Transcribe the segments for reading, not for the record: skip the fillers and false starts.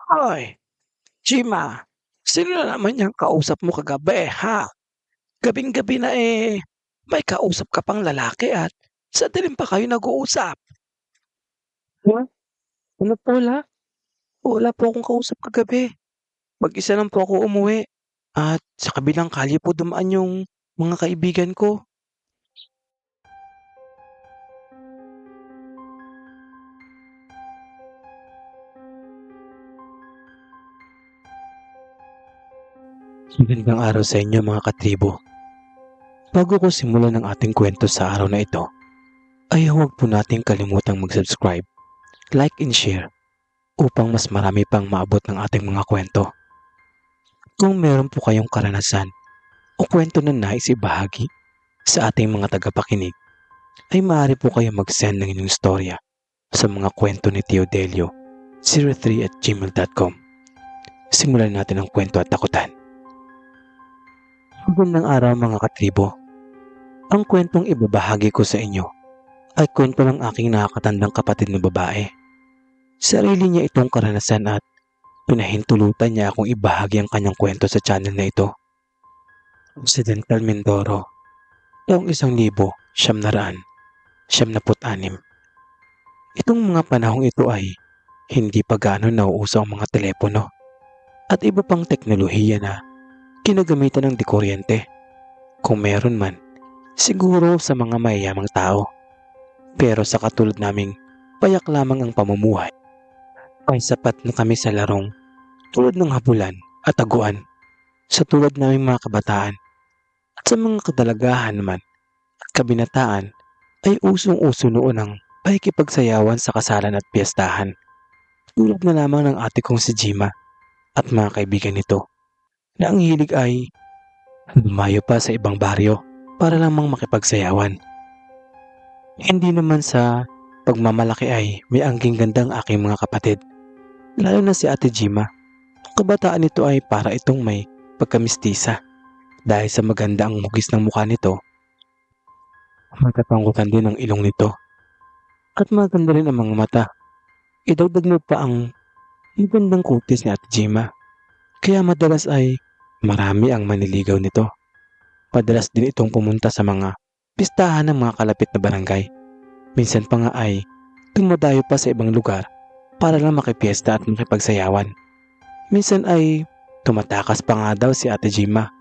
Hoy, Chima, sino na naman yung kausap mo kagabi, ha? Gabing-gabi na may kausap ka pang lalaki at sa dilim pa kayo nag-uusap. Ha? Ano po wala? Wala po akong kausap kagabi. Mag-isa lang po ako umuwi. At sa kabilang kalye po dumaan yung mga kaibigan ko. Magandang araw sa inyo mga katribo. Bago ko simulan ang ating kwento sa araw na ito, ay huwag po nating kalimutang mag-subscribe, like and share upang mas marami pang maabot ng ating mga kwento. Kung meron po kayong karanasan o kwento na nais ibahagi sa ating mga tagapakinig, ay maaari po kayo mag-send ng inyong storya sa mga kwento ni Tio Delio 03@gmail.com. Simulan natin ang kwento at takutan. Magandang araw mga katribo. Ang kwentong ibabahagi ko sa inyo ay kwento ng aking nakakatandang kapatid na babae. Sarili niya itong karanasan at pinahintulutan niya akong ibahagi ang kanyang kwento sa channel na ito. Occidental Mindoro, taong 1976. Itong mga panahong ito ay hindi pa gaano nauuso ang mga telepono at iba pang teknolohiya na ginagamitan ng dikuryente. Kung meron man, siguro sa mga mayayamang tao. Pero sa katulad naming payak lamang ang pamumuhay, ay sapat na kami sa larong tulad ng habulan at taguan sa tulad naming mga kabataan. At sa mga kadalagahan naman at kabinataan ay usong-uso noon ang pakikipagsayawan sa kasalan at piyestahan. Tulad na lamang ng ate kong si Jima at mga kaibigan nito na ang hilig ay lumayo pa sa ibang baryo para lamang makipagsayawan. Hindi naman sa pagmamalaki ay may angging gandang aking mga kapatid, lalo na si ate Jima. Ang kabataan nito ay para itong may pagkamistisa dahil sa maganda ang mugis ng mukha nito, magkapangkutan din ang ilong nito at maganda rin ang mga mata. Idagdag mo pa ang magandang kutis ni ate Jima. Kaya madalas ay marami ang maniligaw nito. Madalas din itong pumunta sa mga pistahan ng mga kalapit na barangay. Minsan pa nga ay dumadayo pa sa ibang lugar para lang makipiesta at makipagsayawan. Minsan ay tumatakas pa nga daw si ate Jima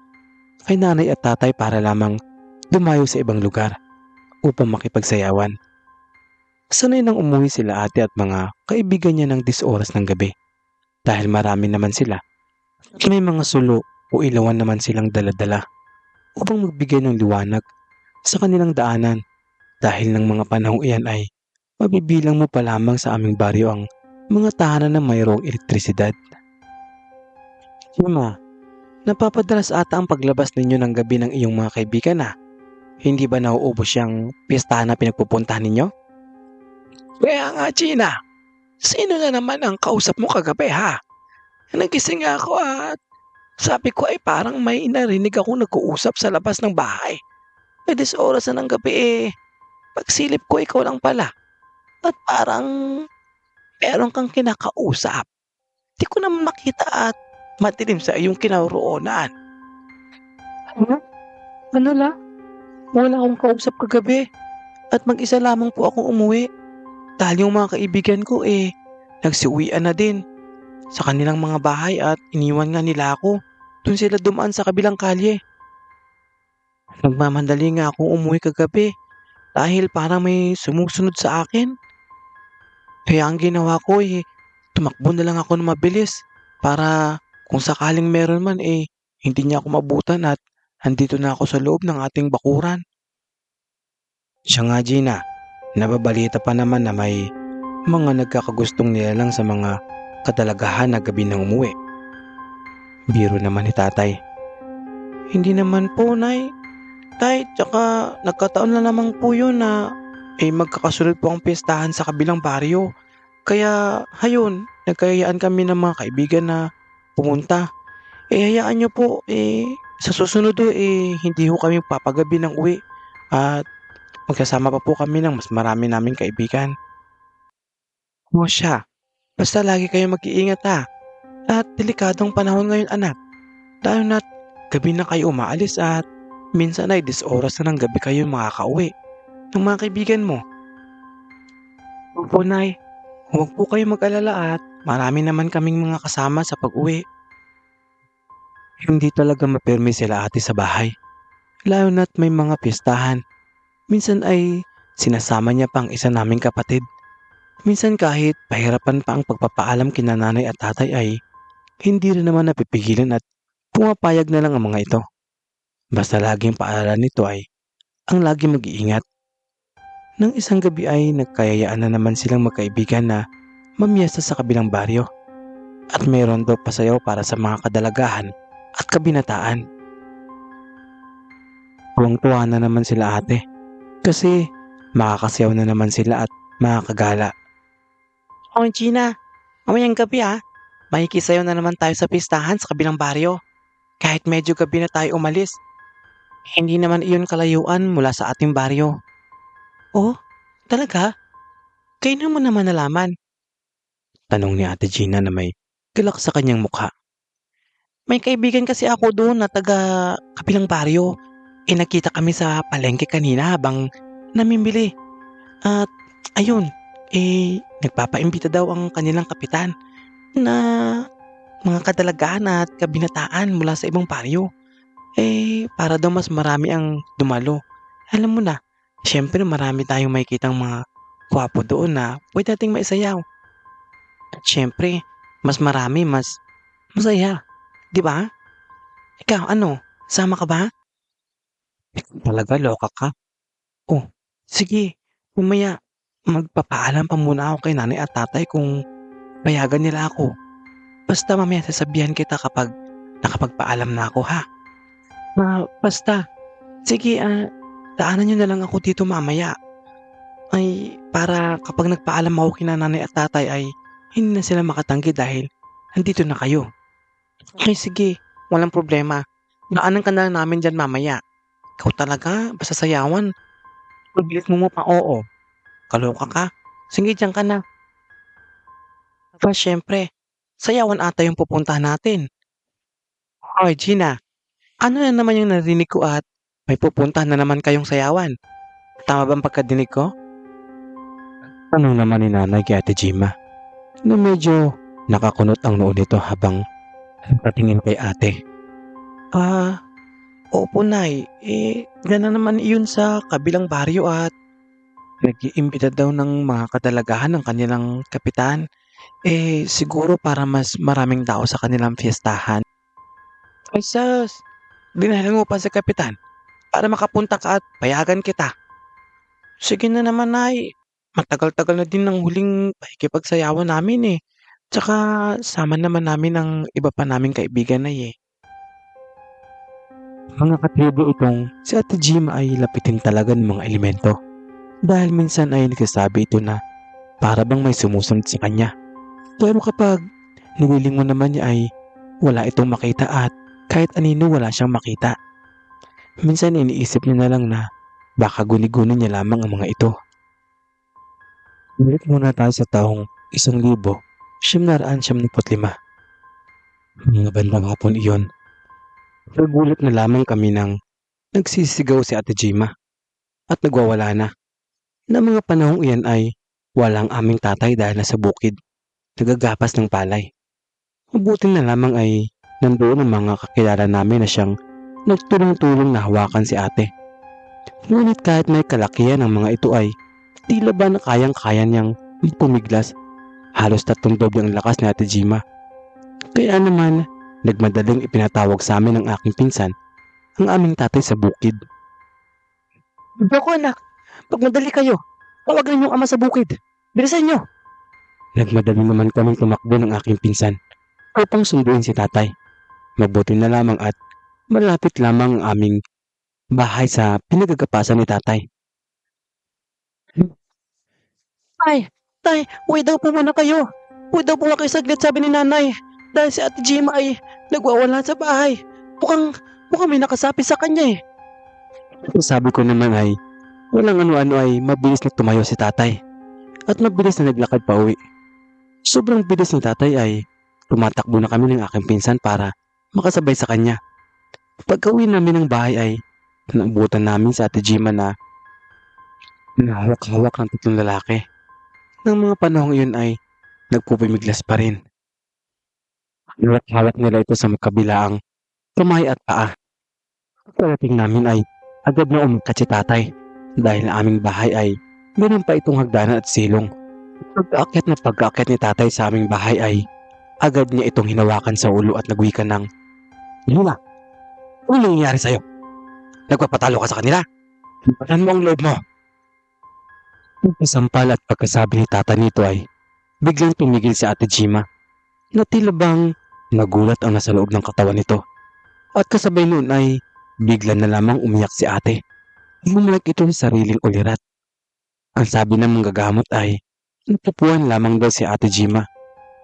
kay nanay at tatay para lamang dumayo sa ibang lugar upang makipagsayawan. Sanay nang umuwi sila ate at mga kaibigan niya ng 10 oras ng gabi dahil marami naman sila. May mga sulo o ilawan naman silang daladala upang magbigay ng liwanag sa kanilang daanan. Dahil ng mga panahong iyan ay mabibilang mo pa lamang sa aming baryo ang mga tahanan na mayroong elektrisidad. Jima, napapadalas ata ang paglabas ninyo ng gabi ng iyong mga kaibigan na. Hindi ba nauubos yung piestahan na pinagpupuntahan ninyo? Kaya nga, Gina. Sino na naman ang kausap mo kagabi, ha? Nagising nga ako at sabi ko ay parang may narinig akong nag-uusap sa labas ng bahay. 10 oras na ng gabi pagsilip ko ikaw lang pala. At parang meron kang kinakausap. Di ko naman makita at matilim sa iyong kinaroonan. Ano? Ano la? Wala akong kausap kagabi at mag-isa lamang po akong umuwi. Dahil yung mga kaibigan ko nagsiuwian na din sa kanilang mga bahay at iniwan nga nila ako. Doon sila dumaan sa kabilang kalye. Nagmamandali nga akong umuwi kagabi dahil parang may sumusunod sa akin. Kaya ang ginawa ko tumakbo na lang ako ng mabilis para kung sakaling meron man hindi niya ako mabutan at andito na ako sa loob ng ating bakuran. Siya nga Gina, nababalita pa naman na may mga nagkakagustong nilalang sa mga kadalagahan na gabi ng umuwi. Biro naman ni tatay. Hindi naman po, Nay. Tay, tsaka nagkataon na naman po yun na magkakasunod po ang piyestahan sa kabilang baryo. Kaya, hayun, nagkayayaan kami ng mga kaibigan na pumunta. Hayaan nyo po, sa susunod hindi ho kami papagabi ng uwi. At magkasama pa po kami ng mas marami naming kaibigan. O siya, basta lagi kayo mag-iingat ha. At delikadong panahon ngayon anak, lalo na't gabi na kayo umaalis at minsan ay 10 oras na ng gabi kayo makakauwi ng mga kaibigan mo. Opo nay, huwag po kayo mag-alala at marami naman kaming mga kasama sa pag-uwi. Hindi talaga mapirmi sila ate sa bahay, lalo na't may mga piyestahan. Minsan ay sinasama niya pang isa naming kapatid. Minsan kahit pahirapan pa ang pagpapaalam kina nanay at tatay ay hindi rin naman napipigilan at pumapayag na lang ang mga ito. Basta laging paalala nito ay ang laging mag-iingat. Nang isang gabi ay nagkayayaan na naman silang magkaibigan na mamiyesta sa kabilang baryo at mayroon daw pasayaw para sa mga kadalagahan at kabinataan. Tuwang-tuwa na naman sila ate kasi makakasayaw na naman sila at makakagala. O Gina, mamayang gabi makikisayaw na naman tayo sa pistahan sa kabilang baryo. Kahit medyo gabi na tayo umalis, hindi naman iyon kalayuan mula sa ating baryo. Oh, talaga? Kayo mo naman nalaman? Tanong ni Ate Gina na may galak sa kanyang mukha. May kaibigan kasi ako doon na taga kabilang baryo. Nakita kami sa palengke kanina habang namimili. At ayun, nagpapaimbita daw ang kanilang kapitan na mga kadalagaan at kabinataan mula sa ibang baryo. Para daw mas marami ang dumalo. Alam mo na, syempre marami tayong makikitang mga gwapo doon na pwede nating maisayaw. At syempre, mas marami, mas masaya. Di ba? Ikaw, ano? Sama ka ba? Talaga, loka ka? Oh, sige. Mamaya, magpapaalam pa muna ako kay nanay at tatay kung payagan nila ako. Basta mamaya sasabihan kita kapag nakapagpaalam na ako ha. Basta. Sige, daanan nyo na lang ako dito mamaya. Ay, para kapag nagpaalam ako kina nanay at tatay ay hindi na sila makatanggi dahil nandito na kayo. Ay, sige. Walang problema. Daanan ka na lang namin dyan mamaya. Ikaw talaga, basta sayawan. Pagbilis mo pa, oo. Kaloka ka. Sige, dyan ka na. Aba, syempre. Sayawan ata yung pupuntahan natin. Hoy, Gina. Ano na naman yung narinig ko at may pupuntahan na naman kayong sayawan? Tama bang pagkadinig ko? Tanong naman ni nanay kay Ate Gima na medyo nakakunot ang noo nito habang nagpatingin kay ate. Opo nay. Gana naman iyon sa kabilang baryo at nag-iimbita daw ng mga kadalagahan ng kanilang kapitan. Siguro para mas maraming tao sa kanilang fiestahan. Ay sus, dinahilan mo pa si kapitan para makapunta ka at payagan kita. Sige na naman nay. Matagal-tagal na din ng huling pakikipagsayawan namin. Tsaka sama naman namin ang iba pa naming kaibigan ay. Mga katribo itong si Ate Jim ay lapitin talaga ng mga elemento dahil minsan ay nagsasabi ito na para bang may sumusunod sa kanya. Pero kapag niwiling mo naman niya ay wala itong makita at kahit anino wala siyang makita. Minsan iniisip niya na lang na baka guni-guni niya lamang ang mga ito. Balik muna tayo sa taong 1995. Mga bandang hapon iyon. Nagulat na lamang kami nang nagsisigaw si Ate Gima at nagwawala na. Na mga panahong iyan ay walang aming tatay dahil nasa bukid, nagagapas ng palay. Mabuti na lamang ay nandoon ang mga kakilala namin na siyang nagtulong-tulong na hawakan si ate. Ngunit kahit may kalakihan ng mga ito ay tila ba na kayang-kaya niyang pumiglas. Halos 3 doble ang lakas ni Ate Gima. Kaya naman, nagmadaling ipinatawag sa amin ng aking pinsan ang aming tatay sa bukid. Bako anak, pagmadali kayo. Tawagan niyo ang ama sa bukid. Bilisan niyo. Nagmadali naman kaming tumakbo ng aking pinsan upang sunduin si tatay. Mabuti na lamang at malapit lamang ang aming bahay sa pinagagapasan ni tatay. Tay, uwi daw po muna kayo. Uwi daw po kayo saglit, sabi ni nanay. Dahil si Ate Gima ay nagwawala sa bahay. Mukhang may nakasapi sa kanya. Sabi ko naman ay walang ano-ano ay mabilis na tumayo si tatay at mabilis na naglakad pa uwi. Sobrang bilis ni tatay ay Tumatakbo na kami ng aking pinsan para makasabay sa kanya. Pagka-uwi namin ng bahay ay naabutan namin sa Ate Gima na hawak-hawak ng tatlong lalaki. Nang mga panahong iyon ay nagpupumiglas pa rin. Hawak-hawak nila ito sa magkabilaang kamay at paa. Pagkarating namin ay agad na umakyat si tatay dahil ang aming bahay ay meron pa itong hagdanan at silong. Pagkaakyat ni tatay sa aming bahay ay agad niya itong hinawakan sa ulo at nagwika ng, "Luna, ano nangyayari sa'yo? Nagpapatalo ka sa kanila? Ipasan mo ang loob mo." Pagkasampal at pagkasabi ni tata nito ay biglang tumigil si Ate Gima na tila bang nagulat ang nasa loob ng katawan nito. At kasabay noon ay bigla na lamang umiyak si ate. Bumalik ito sa sariling ulirat. Ang sabi ng manggagamot ay napupuan lamang daw si Ate Gima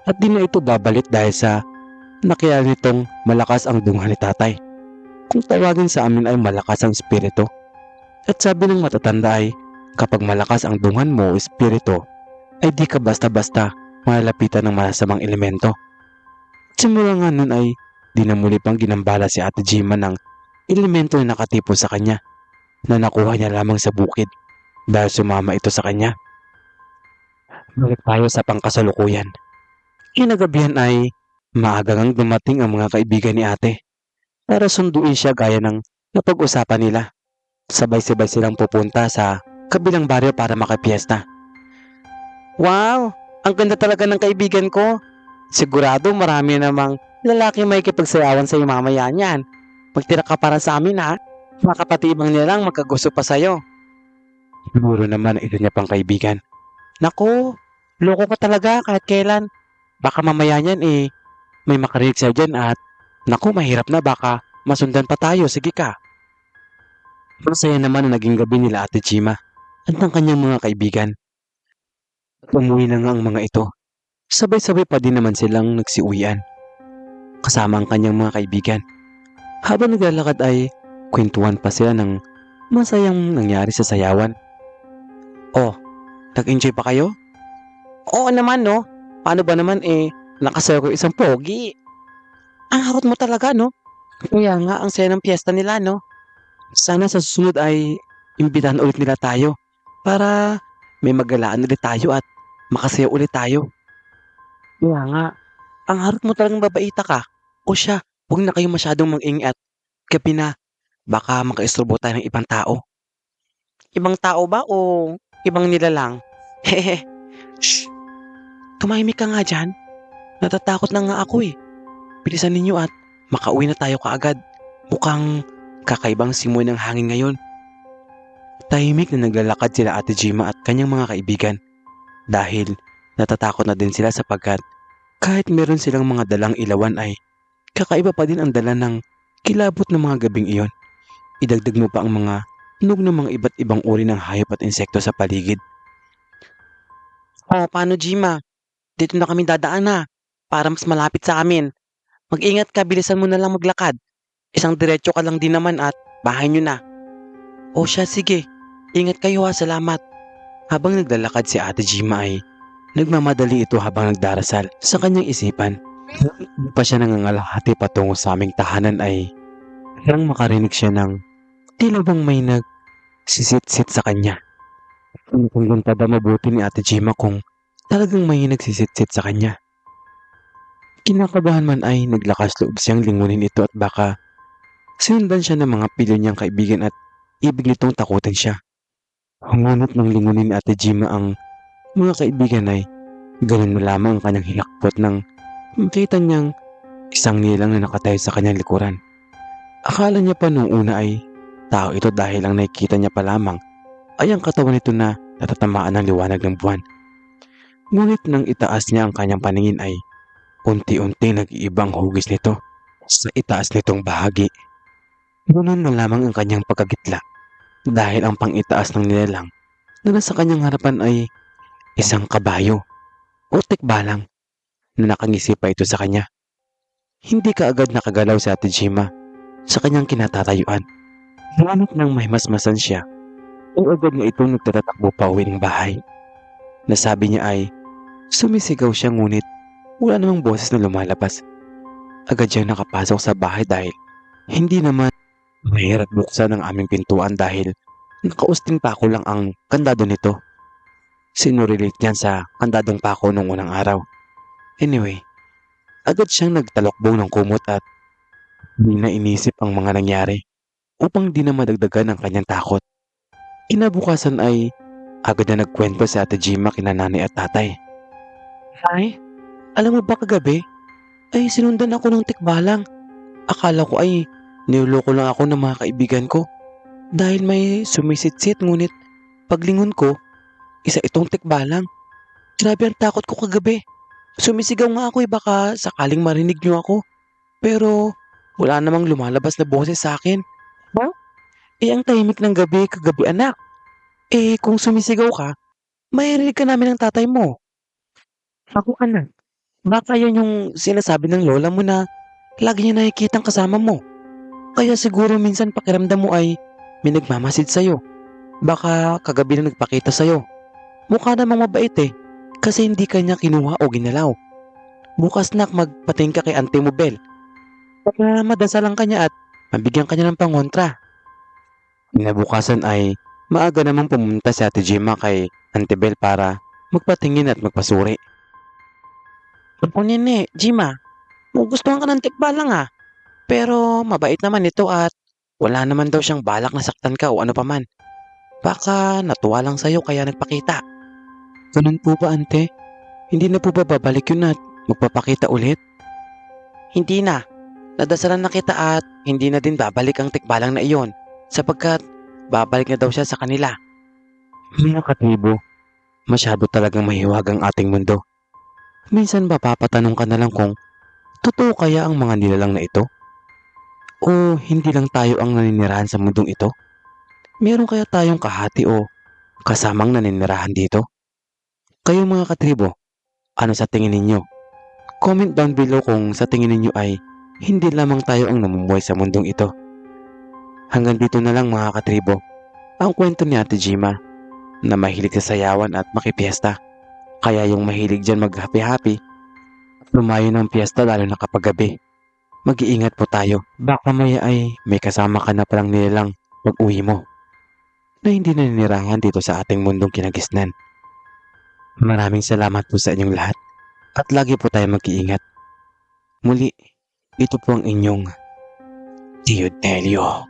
at di na ito babalik dahil sa nakilala nitong malakas ang dungha ni tatay. Kung tawagin sa amin ay malakas ang espiritu. At sabi ng matatanda ay kapag malakas ang dunghan mo o espiritu ay di ka basta-basta malalapitan ng masasamang elemento. Simula nga nun ay di na muli pang ginambala si Ate Gima ng elemento na nakatipo sa kanya na nakuha niya lamang sa bukid dahil sumama ito sa kanya. Balik tayo sa pangkasalukuyan. Kinagabihan ay maagang dumating ang mga kaibigan ni ate para sunduin siya gaya ng napag-usapan nila. Sabay-sabay silang pupunta sa kabilang baryo para makipiesta. Wow! Ang ganda talaga ng kaibigan ko. Sigurado marami namang lalaki may kipagsayawan sa iyo mamaya niyan. Magtira ka para sa amin ha. Makapatibang nilang magkagusto pa sa'yo. Siguro naman ito niya pang kaibigan. Naku, loko ka talaga kahit kailan. Baka mamaya niyan may makarinig sa'yo dyan at naku, mahirap na baka masundan pa tayo. Sige ka. Masaya naman ang naging gabi nila Ate Gima at ng kanyang mga kaibigan. At umuwi na nga ang mga ito. Sabay-sabay pa din naman silang nagsiuwian. Kasama ang kanyang mga kaibigan. Habang naglalakad ay kwentuhan pa sila ng masayang nangyari sa sayawan. Oh, nag-enjoy pa kayo? Oo naman no. Paano ba naman nakasayaw ko isang pogi? Ang harot mo talaga no. Kaya nga ang saya ng piyesta nila no. Sana sa susunod ay imbitahan ulit nila tayo para may magalaan ulit tayo at makasaya ulit tayo. Kaya nga, ang harot mo talagang babaita ka. O siya, huwag na kayo masyadong mag-ingat. Gabi na, baka makaistorbo tayo ng ibang tao. Ibang tao ba o ibang nilalang? Hehe. Shh! Tumahimik ka nga dyan. Natatakot na nga ako eh. Bilisan ninyo at makauwi na tayo kaagad. Mukhang kakaibang simoy ng hangin ngayon. Tahimik na naglalakad sila Ate Gima at kanyang mga kaibigan dahil natatakot na din sila sapagkat kahit meron silang mga dalang ilawan ay kakaiba pa din ang dala ng kilabot ng mga gabing iyon. Idagdag mo pa ang mga tunog ng mga iba't ibang uri ng hayop at insekto sa paligid. Oh, paano Gima? Dito na kami dadaan na para mas malapit sa amin. Mag-ingat ka, bilisan mo na lang maglakad. Isang diretso ka lang din naman at bahay nyo na. O siya, sige. Ingat kayo ha, salamat. Habang naglalakad si Ate Gima ay nagmamadali ito habang nagdarasal sa kanyang isipan. Hindi pa siya nangangalahati patungo sa aming tahanan ay nang makarinig siya ng tila bang may nagsisit-sit sa kanya. Kung pa ba mabuti ni Ate Gima kung talagang may nagsisit-sit sa kanya. Kinakabahan man ay naglakas loob siyang lingunin ito at baka sinundan siya ng mga pilyo niyang kaibigan at ibig nitong takutin siya. Ngunit nang lingunin ni Ate Gima ang mga kaibigan ay ganun na lamang ang kanyang hilakbot nang makita niyang isang nilang na nakatayo sa kanyang likuran. Akala niya pa noong una ay tao ito dahil ang nakikita niya pa lamang ay ang katawan nito na natatamaan ng liwanag ng buwan. Ngunit nang itaas niya ang kanyang paningin ay unti-unti nag-iibang hugis nito sa itaas nitong bahagi. Ganun na lamang ang kanyang pagkagitla dahil ang pang-itaas ng nilalang na nasa kanyang harapan ay isang kabayo o tikbalang na nakangisi pa ito sa kanya. Hindi kaagad nakagalaw si Ate Gima sa kanyang kinatatayuan. Ngunit nang may masmasan siya, ay agad na itong nagtatakbo pa uwi ng bahay. Nasabi niya ay sumisigaw siya ngunit wala namang boses na lumalabas. Agad siyang nakapasok sa bahay dahil hindi naman mahirap buksan ang aming pintuan dahil nakausting pako lang ang kandado nito. Sinurilit niyan sa kandadong pako nung unang araw. Anyway, agad siyang nagtalokbong ng kumot at di na inisip ang mga nangyari upang di na madagdagan ang kanyang takot. Kinabukasan ay agad na nagkwento si Ate Jima kina nanay at tatay. Ay, alam mo ba kagabi? Ay sinundan ako ng tikbalang. Akala ko ay niloloko lang ako ng mga kaibigan ko dahil may sumisitsit ngunit paglingon ko, isa itong tikbalang. Grabe ang takot ko kagabi. Sumisigaw nga ako baka sakaling marinig niyo ako. Pero wala namang lumalabas na boses sa akin. Ha? Ang tahimik ng gabi kagabi anak. Kung sumisigaw ka, maririnig ka namin ng tatay mo. Ako anak. Baka yan yung sinasabi ng lola mo na lagi niya nakikitang kasama mo. Kaya siguro minsan pakiramdam mo ay may nagmamasid sa'yo. Baka kagabi na nagpakita sa'yo. Mukha namang mabait kasi hindi kanya kinuha o ginalaw. Bukas nak magpating ka kay Auntie mo Bel. Baka madasalan kanya at mabigyan kanya ng pangontra. Kinabukasan ay maaga namang pumunta si Ate Gemma kay Auntie Bel para magpatingin at magpasuri. O nene, Gemma, gustuhan ka ng tikbalang Pero mabait naman ito at wala naman daw siyang balak na saktan ka o ano paman. Baka natuwa lang sa'yo kaya nagpakita. Ganun po ba, ante? Hindi na po ba babalik yun at magpapakita ulit? Hindi na. Nadasalan na kita at hindi na din babalik ang tikbalang na iyon sapagkat babalik na daw siya sa kanila. Mga katribo, masyado talagang mahiwag ang ating mundo. Minsan ba papatanong ka na lang kung totoo kaya ang mga nilalang na ito? O hindi lang tayo ang naninirahan sa mundong ito? Meron kaya tayong kahati o kasamang naninirahan dito? Kayo mga katribo, ano sa tingin ninyo? Comment down below kung sa tingin ninyo ay hindi lamang tayo ang namumuhay sa mundong ito. Hanggang dito na lang mga katribo, ang kwento ni Ate Gemma na mahilig sa sayawan at makipiesta. Kaya yung mahilig dyan mag-happy-happy, lumayo ng piyesta lalo na kapag gabi. Mag-iingat po tayo. Baka maya ay may kasama ka na palang nilalang pag-uwi mo na hindi naninirahan dito sa ating mundong kinagisnan. Maraming salamat po sa inyong lahat at lagi po tayo mag-iingat. Muli, ito po ang inyong Tio Delio.